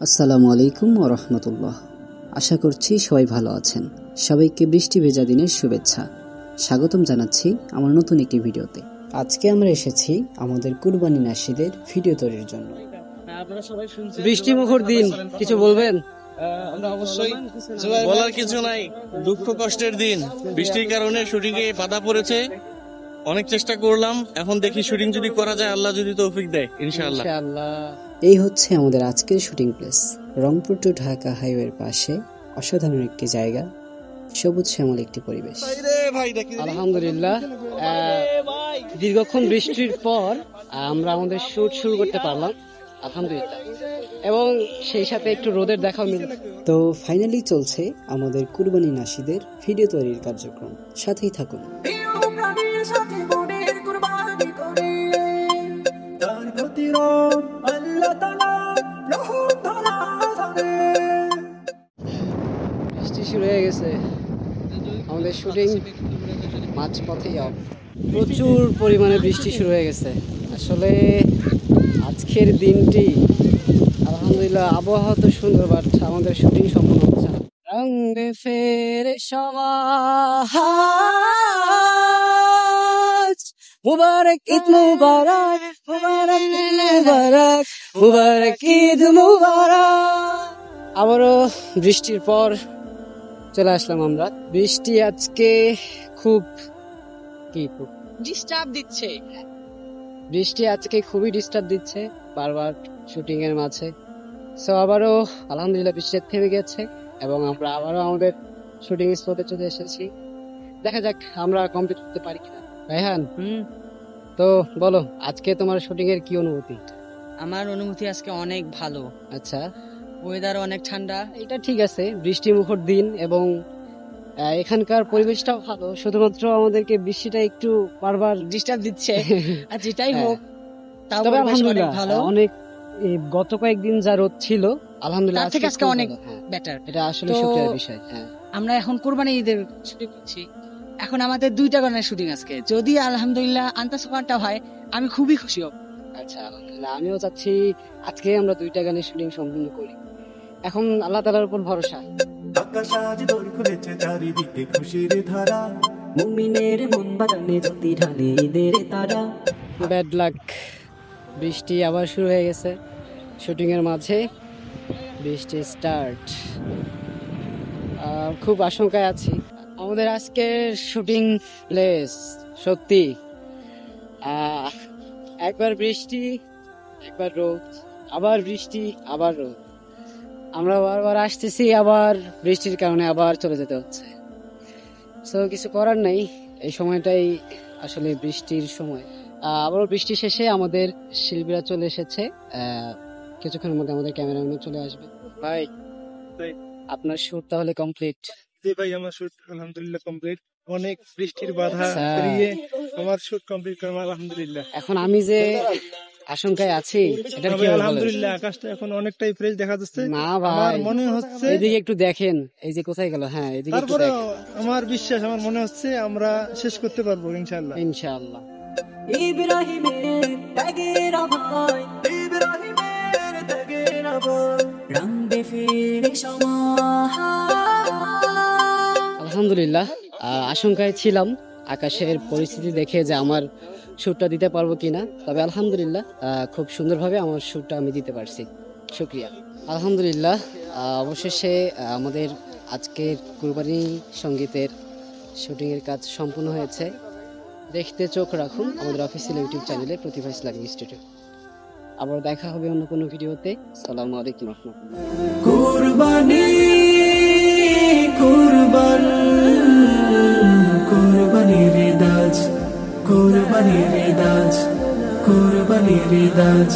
আসসালামু আলাইকুম ওয়া রাহমাতুল্লাহ। আশা করছি সবাই ভালো আছেন। সবাইকে বৃষ্টি ভেজা দিনের শুভেচ্ছা। স্বাগতম জানাচ্ছি আমার নতুন একটি ভিডিওতে। আজকে আমরা এসেছি আমাদের কুরবানি নাশিদের ভিডিও তৈরির জন্য। বৃষ্টি মুখর দিন, কিছু বলবেন? আমরা অবশ্যই বলার কিছু নাই, দুঃখ কষ্টের দিন। বৃষ্টির কারণে শুটিং এ বাধা পড়েছে, অনেক চেষ্টা করলাম, এখন দেখি শুটিং যদি করা যায়, আল্লাহ যদি তৌফিক দেয় ইনশাআল্লাহ। এই হচ্ছে আমাদের আজকের shooting place, Rangpur to Dhaka হাইওয়ের পাশে অসাধারণ একটি জায়গা, সবুজ শ্যামল একটি পরিবেশ। আলহামদুলিল্লাহ, দীর্ঘক্ষণ বৃষ্টির পর আমরা আমাদের শুট শুরু করতে পারলাম আলহামদুলিল্লাহ, এবং সেই সাথে একটু রোদের দেখাও মিলল। তো ফাইনালি চলছে আমাদের কুরবানি নাশিদের ভিডিও তৈরির কার্যক্রম, সাথেই থাকুন। বৃষ্টি শুরু হয়ে গেছে, আমাদের শুটিং মাঝপথেই অফ। প্রচুর পরিমাণে বৃষ্টি শুরু হয়ে গেছে। আসলে আজকের দিনটি আলহামদুলিল্লাহ, আবহাওয়া তো সুন্দর, বাট আমাদের শুটিং সম্পূর্ণ হচ্ছে না। রঙে ফেরে সমাজ, মুবারক ঈদ মুবারক, মুবারক ঈদ মুবারক, মুবারক ঈদ মুবারক। আবারও বৃষ্টির পর চলে আসলাম আমরা। বৃষ্টি আজকে খুব ডিস্টার্ব দিচ্ছে, বৃষ্টি আজকে খুবই ডিস্টার্ব দিচ্ছে বারবার শুটিং এর মাঝে। সো আবারও আলহামদুলিল্লাহ বৃষ্টি থেমে গেছে এবং আমরা আবারও আমাদের শুটিং স্পটে চলে এসেছি। দেখা যাক আমরা কমপ্লিট করতে পারি কিনা। রায়হান, তো বলো আজকে তোমার শুটিং এর কি অনুভূতি? আমার অনুভূতি আজকে অনেক ভালো। আচ্ছা, ওয়েদার অনেক ঠান্ডা। এটা ঠিক আছে, বৃষ্টি মুখর দিন এবং এখানকার পরিবেশটাও ভালো, শুধুমাত্র আমাদেরকে বৃষ্টিটা একটু বারবার ডিস্টার্ব দিচ্ছে। আর যেটাই হোক, তাও তবে পরিবেশ অনেক আলহামদুলিল্লাহ ভালো। অনেক গত কয়েকদিন যা রোদ ছিল আলহামদুলিল্লাহ তার থেকে আজকে খুব অনেক ভালো। হ্যাঁ, বেটার। এটা আসলে তো শুকরিয়ার বিষয়। হ্যাঁ, আমরা এখন কুরবানি ঈদের শুটিং করছি। এখন আমাদের 2টা গানের শুটিং আজকে। যদি আলহামদুলিল্লাহ আন্তঃসফরটা হয়, আমি খুবই খুশি হব। আচ্ছা আলহামদুলিল্লাহ, আমিও চাচ্ছি আজকে আমরা 2টা গানের শুটিং সম্পূর্ণ করি। এখন আল্লাহ তাআলার উপর ভরসা। আকাশ আজ দোল খুলেছে, চারিদিকে খুশির ধারা, মুমিনের মন বাগানে জ্যোতি ঢালে ঈদের তারা। ব্যাড লাক, বৃষ্টি আবার শুরু হয়ে গেছে। শুটিং এর মাঝে বৃষ্টি স্টার্ট। খুব আশঙ্কায় আছি। আমাদের আজকের শুটিং প্লেস সত্যি একবার বৃষ্টি, একবার রোদ, আবার বৃষ্টি, আবার রোদ। আমরা বারবার আসতেছি, আবার বৃষ্টির কারণে আবার চলে যেতে হচ্ছে। সো কিছু করার নেই, এই সময়টাই আসলে বৃষ্টির সময়। আবার বৃষ্টি শেষে আমাদের শিল্পীরা চলে এসেছে। কিছুক্ষণের মধ্যে আমাদের ক্যামেরাম্যানও চলে আসবে। ভাই, আপনার শুট তাহলে কমপ্লিট? জি ভাই, আমার শুট আলহামদুলিল্লাহ কমপ্লিট। অনেক বৃষ্টির বাধা পেরিয়ে আমার শুট কমপ্লিট করলাম আলহামদুলিল্লাহ। এখন আমি যে আশঙ্কায় আছি এটা কি হবে? আলহামদুলিল্লাহ আকাশটা এখন অনেকটাই ফ্রেশ দেখা যাচ্ছে। না ভাই, আমার মনে হচ্ছে এদিকে একটু দেখেন, এই যে কোথায় গেল। হ্যাঁ, এদিকে একটু তারপরে দেখেন। আমার বিশ্বাস, আমার মনে হচ্ছে আমরা শেষ করতে পারবো ইনশাআল্লাহ। ইনশাআল্লাহ। ইব্রাহিমের ত্যাগের আভায়, ইব্রাহিমের ত্যাগের আভায়, রঙে ফেরে সমাজ। আলহামদুলিল্লাহ, আশঙ্কায় ছিলাম আকাশের পরিস্থিতি দেখে যে আমার শুটটা দিতে পারবো কিনা, তবে আলহামদুলিল্লাহ খুব সুন্দরভাবে আমার শুটটা আমি দিতে পারছি। শুক্রিয়া। আলহামদুলিল্লাহ, অবশেষে আমাদের আজকের কুরবানি সঙ্গীতের শুটিংয়ের কাজ সম্পূর্ণ হয়েছে। দেখতে চোখ রাখুন আমাদের অফিসিয়াল ইউটিউব চ্যানেলে প্রতিভা ইসলামিক ইনস্টিটিউট। আবার দেখা হবে অন্য কোনো ভিডিওতে। আসসালামু আলাইকুম ওয়া রাহমাতুল্লাহ। কুরবানি কুরবান, কুরবানির দাজ, কুরবানির দাজ, কুরবানির দাজ।